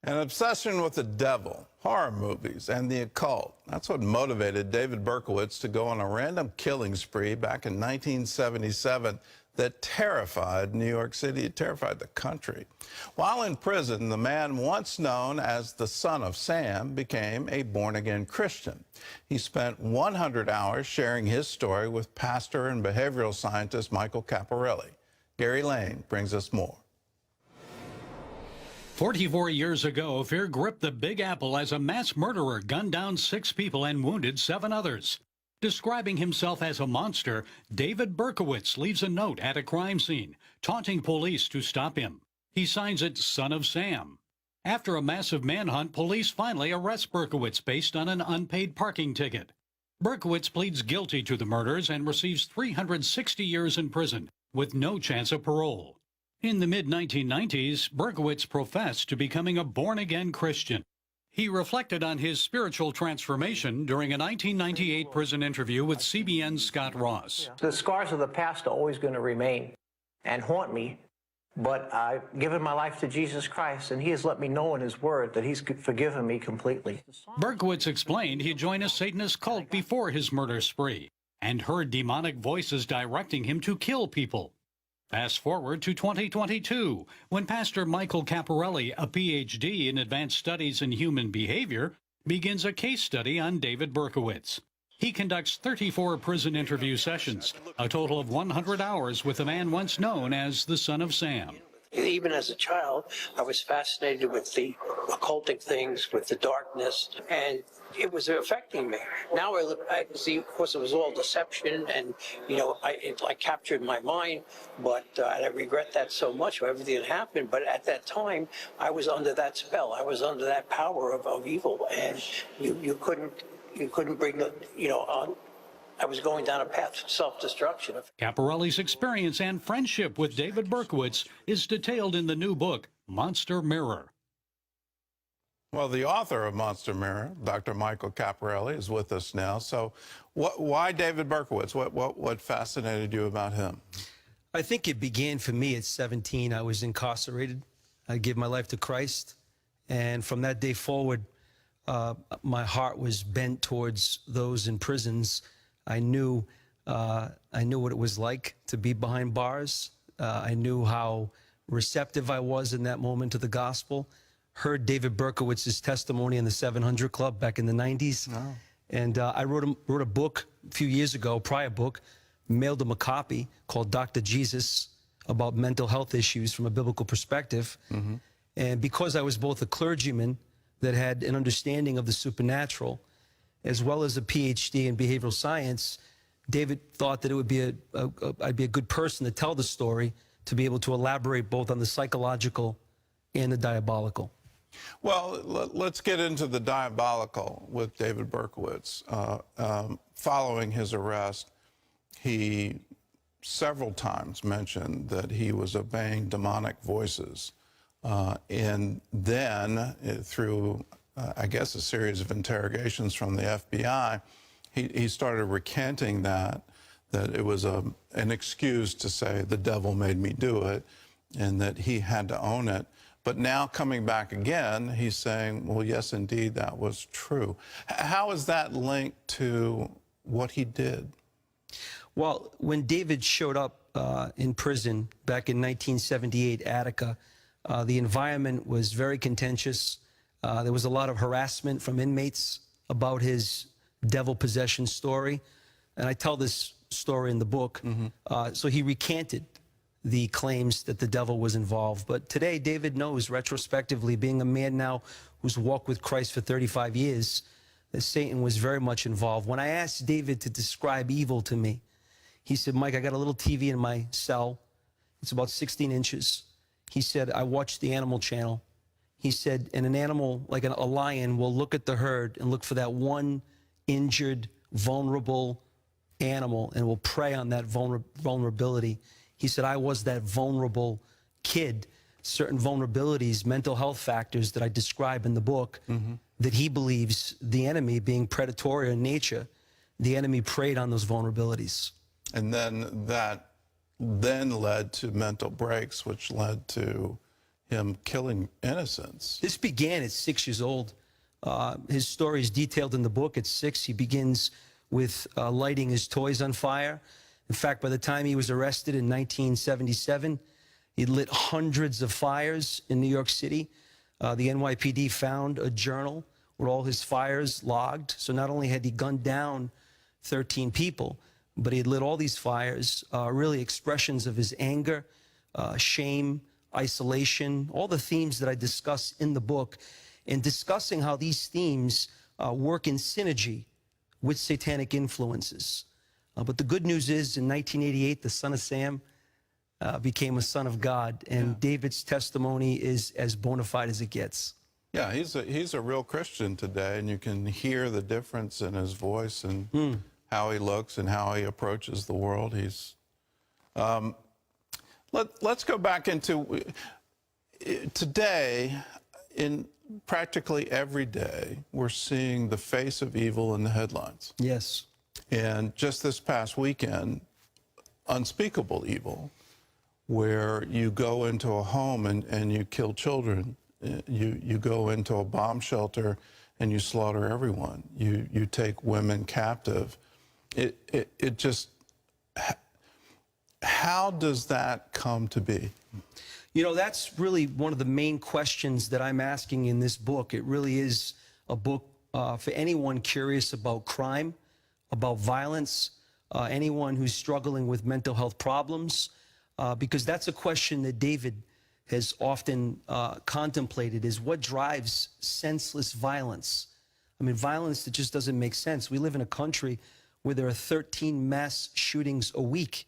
An obsession with the devil, horror movies, and the occult. That's what motivated David Burkwitz to go on a random killing spree back in 1977 that terrified New York City. It terrified the country. While in prison, the man once known as the Son of Sam became a born-again Christian. He spent 100 hours sharing his story with pastor and behavioral scientist Michael Caparrelli. Gary Lane brings us more. 44 years ago, fear gripped the Big Apple as a mass murderer gunned down 6 people and wounded 7 others. Describing himself as a monster, David Burkwitz leaves a note at a crime scene, taunting police to stop him. He signs it Son of Sam. After a massive manhunt, police finally arrest Burkwitz based on an unpaid parking ticket. Burkwitz pleads guilty to the murders and receives 360 years in prison with no chance of parole. In the mid-1990s, Burkwitz professed to becoming a born-again Christian. He reflected on his spiritual transformation during a 1998 prison interview with CBN's Scott Ross. The scars of the past are always going to remain and haunt me, but I've given my life to Jesus Christ, and he has let me know in his word that he's forgiven me completely. Burkwitz explained he joined a Satanist cult before his murder spree and heard demonic voices directing him to kill people. Fast forward to 2022, when Pastor Michael Caparrelli, a PhD in advanced studies in human behavior, begins a case study on David Burkwitz. He conducts 34 prison interview sessions, a total of 100 hours with a man once known as the Son of Sam. Even as a child, I was fascinated with the occultic things, with the darkness, and it was affecting me. Now I see, of course, it was all deception, and it captured my mind. But and I regret that so much, everything that happened. But at that time, I was under that spell. I was under that power of evil, and you couldn't bring the on. I was going down a path of self-destruction. Caparrelli's experience and friendship with David Burkwitz is detailed in the new book, Monster Mirror. Well, the author of Monster Mirror, Dr. Michael Caparrelli, is with us now. So why David Burkwitz? What fascinated you about him? I think it began for me at 17. I was incarcerated. I gave my life to Christ. And from that day forward, my heart was bent towards those in prisons. I knew what it was like to be behind bars. I knew how receptive I was in that moment to the gospel. Heard David Burkwitz's testimony in the 700 Club back in the 90s. Wow. And I wrote a book a few years ago, prior book, mailed him a copy called Dr. Jesus, about mental health issues from a biblical perspective. Mm-hmm. And because I was both a clergyman that had an understanding of the supernatural, as well as a PhD in behavioral science, David thought that it would be I'd be a good person to tell the story, to be able to elaborate both on the psychological and the diabolical. Well, let's get into the diabolical with David Burkwitz. Following his arrest, he several times mentioned that he was obeying demonic voices. And then through I guess a series of interrogations from the FBI, he started recanting that it was an excuse to say the devil made me do it and that he had to own it. But now coming back again, he's saying, well, yes, indeed, that was true. How is that linked to what he did? Well, when David showed up in prison back in 1978, Attica, the environment was very contentious. There was a lot of harassment from inmates about his devil possession story. And I tell this story in the book. Mm-hmm. So he recanted the claims that the devil was involved. But today, David knows retrospectively, being a man now who's walked with Christ for 35 years, that Satan was very much involved. When I asked David to describe evil to me, he said, Mike, I got a little TV in my cell. It's about 16 inches. He said, I watch the Animal Channel. He said, and an animal, like a lion, will look at the herd and look for that one injured, vulnerable animal and will prey on that vulnerability. He said, I was that vulnerable kid, certain vulnerabilities, mental health factors that I describe in the book, mm-hmm. that he believes the enemy, being predatory in nature, the enemy preyed on those vulnerabilities. And then that led to mental breaks, which led to him killing innocents. This began at 6 years old. His story is detailed in the book. At 6, he begins with lighting his toys on fire. In fact, by the time he was arrested in 1977, he lit hundreds of fires in New York City. The NYPD found a journal with all his fires logged. So not only had he gunned down 13 people, but he had lit all these fires, really expressions of his anger, shame, isolation, all the themes that I discuss in the book, and discussing how these themes work in synergy with satanic influences. But the good news is, in 1988, the son of Sam became a son of God, and David's testimony is as bona fide as it gets. Yeah, he's a real Christian today, and you can hear the difference in his voice and how he looks and how he approaches the world. He's let's go back into today. In practically every day, we're seeing the face of evil in the headlines. Yes. And just this past weekend, Unspeakable Evil, where you go into a home and you kill children. You go into a bomb shelter and you slaughter everyone. You take women captive. It just, how does that come to be? You know, that's really one of the main questions that I'm asking in this book. It really is a book for anyone curious about crime, about violence, anyone who's struggling with mental health problems, because that's a question that David has often contemplated, is what drives senseless violence? I mean, violence that just doesn't make sense. We live in a country where there are 13 mass shootings a week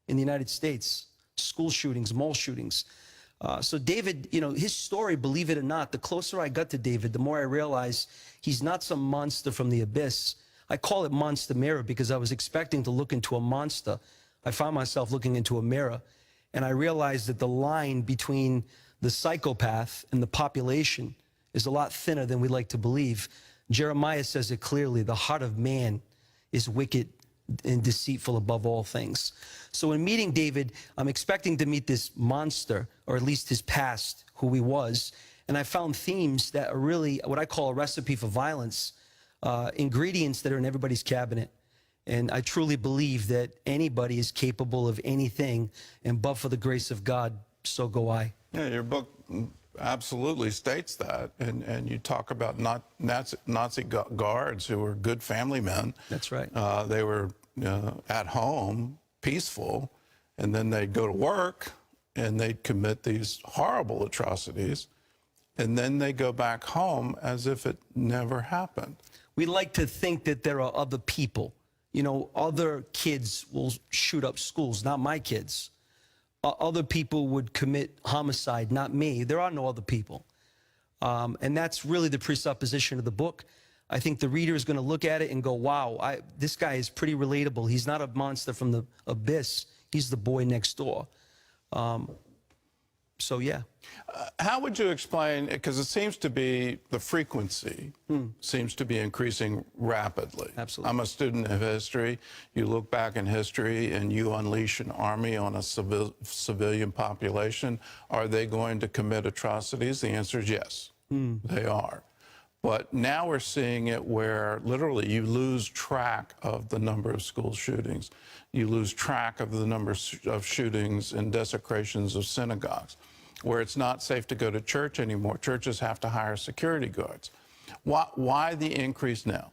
in the United States, school shootings, mall shootings. So David, you know, his story, believe it or not, the closer I got to David, the more I realized he's not some monster from the abyss. I call it monster mirror because I was expecting to look into a monster. I found myself looking into a mirror, and I realized that the line between the psychopath and the population is a lot thinner than we like to believe. Jeremiah says it clearly, the heart of man is wicked and deceitful above all things. So in meeting David, I'm expecting to meet this monster, or at least his past, who he was. And I found themes that are really what I call a recipe for violence, ingredients that are in everybody's cabinet. And I truly believe that anybody is capable of anything, and but for the grace of God, so go I. Yeah, your book absolutely states that, and you talk about Nazi guards who were good family men. That's right. They were at home, peaceful, and then they'd go to work and they'd commit these horrible atrocities, and then they go back home as if it never happened. We like to think that there are other people. You know, other kids will shoot up schools, not my kids. Other people would commit homicide, not me. There are no other people. And that's really the presupposition of the book. I think the reader is going to look at it and go, wow, this guy is pretty relatable. He's not a monster from the abyss. He's the boy next door. So, yeah. How would you explain, because it seems to be the frequency seems to be increasing rapidly. Absolutely. I'm a student of history. You look back in history and you unleash an army on a civilian population. Are they going to commit atrocities? The answer is yes, they are. But now we're seeing it where literally you lose track of the number of school shootings. You lose track of the number of shootings and desecrations of synagogues, where it's not safe to go to church anymore. Churches have to hire security guards. Why the increase now?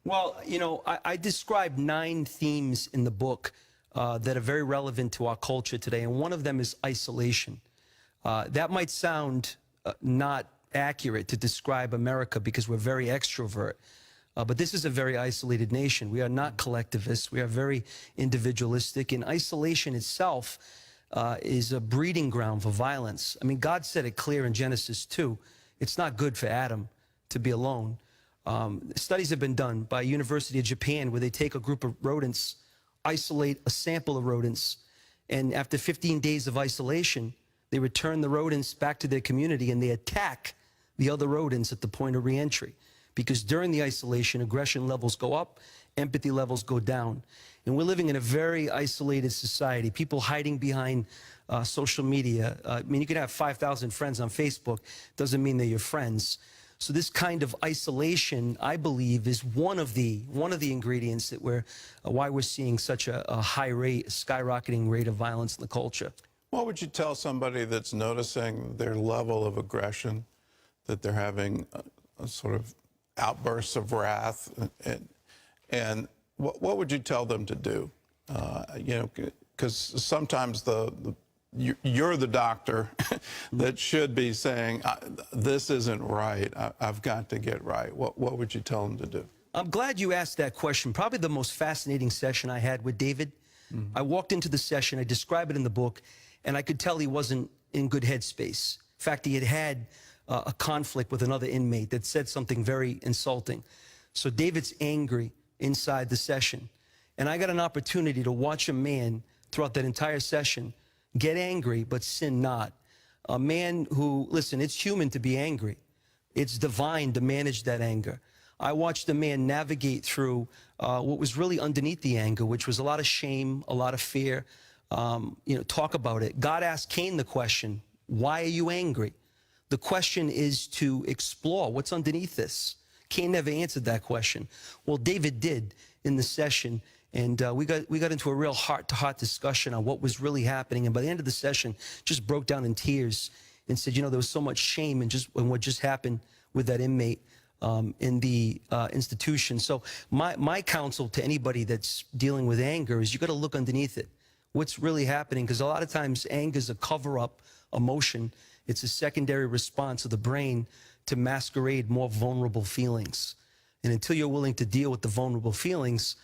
Well, you know, I describe 9 themes in the book that are very relevant to our culture today, and one of them is isolation. That might sound not accurate to describe America because we're very extrovert, but this is a very isolated nation. We are not collectivists. We are very individualistic, and isolation itself is a breeding ground for violence. I mean, God said it clear in Genesis 2. It's not good for Adam to be alone. Studies have been done by University of Japan where they take a group of rodents, isolate a sample of rodents, and after 15 days of isolation, they return the rodents back to their community and they attack the other rodents at the point of reentry because during the isolation, aggression levels go up, empathy levels go down. And we're living in a very isolated society, people hiding behind social media. I mean, you can have 5,000 friends on Facebook, doesn't mean they're your friends. So this kind of isolation, I believe, is one of the ingredients that why we're seeing such a high rate, skyrocketing rate of violence in the culture. What would you tell somebody that's noticing their level of aggression, that they're having a sort of outbursts of wrath, and what would you tell them to do? You know, because sometimes you're the doctor that should be saying, this isn't right, I've got to get right. What would you tell them to do? I'm glad you asked that question. Probably the most fascinating session I had with David. I walked into the session, I describe it in the book, and I could tell he wasn't in good headspace. In fact, he had a conflict with another inmate that said something very insulting. So David's angry inside the session. And I got an opportunity to watch a man throughout that entire session get angry, but sin not. A man who, listen, it's human to be angry. It's divine to manage that anger. I watched a man navigate through what was really underneath the anger, which was a lot of shame, a lot of fear. You know, talk about it. God asked Cain the question, why are you angry? The question is to explore what's underneath this. Cain never answered that question. Well, David did in the session. And we got into a real heart-to-heart discussion on what was really happening. And by the end of the session, just broke down in tears and said, you know, there was so much shame in what just happened with that inmate in the institution. So my counsel to anybody that's dealing with anger is you got to look underneath it. What's really happening? Because a lot of times anger is a cover-up emotion. It's a secondary response of the brain to masquerade more vulnerable feelings. And until you're willing to deal with the vulnerable feelings,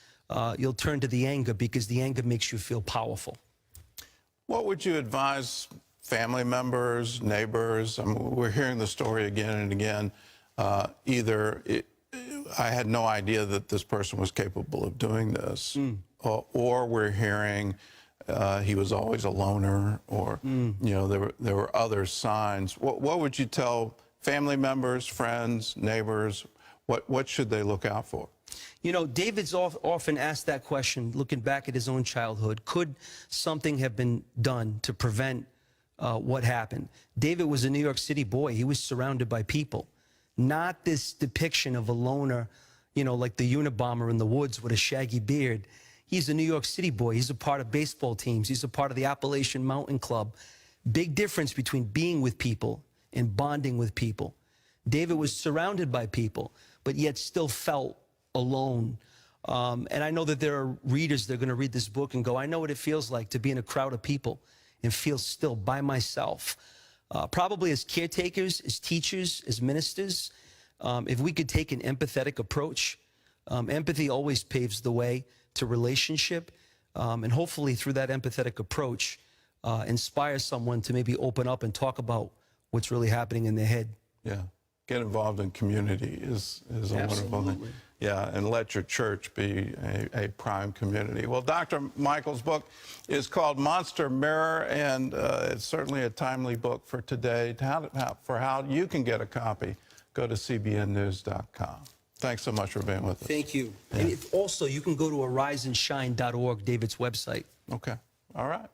you'll turn to the anger because the anger makes you feel powerful. What would you advise family members, neighbors? I mean, we're hearing the story again and again. I had no idea that this person was capable of doing this. Or we're hearing he was always a loner, or you know, there were other signs. What would you tell family members, friends, neighbors? What should they look out for? You know, David's often asked that question, looking back at his own childhood. Could something have been done to prevent what happened? David was a New York City boy. He was surrounded by people. Not this depiction of a loner, you know, like the Unabomber in the woods with a shaggy beard. He's a New York City boy. He's a part of baseball teams. He's a part of the Appalachian Mountain Club. Big difference between being with people and bonding with people. David was surrounded by people, but yet still felt alone. And I know that there are readers that are going to read this book and go, I know what it feels like to be in a crowd of people and feel still by myself. Probably as caretakers, as teachers, as ministers, if we could take an empathetic approach, empathy always paves the way to relationship. And hopefully through that empathetic approach, inspire someone to maybe open up and talk about what's really happening in their head. Yeah, get involved in community is a wonderful thing. Yeah, and let your church be a prime community. Well, Dr. Michael's book is called Monster Mirror, and it's certainly a timely book for today. For how you can get a copy, go to cbnnews.com. Thanks so much for being with us. Thank you. Yeah. And also, you can go to ariseandshine.org, David's website. Okay. All right.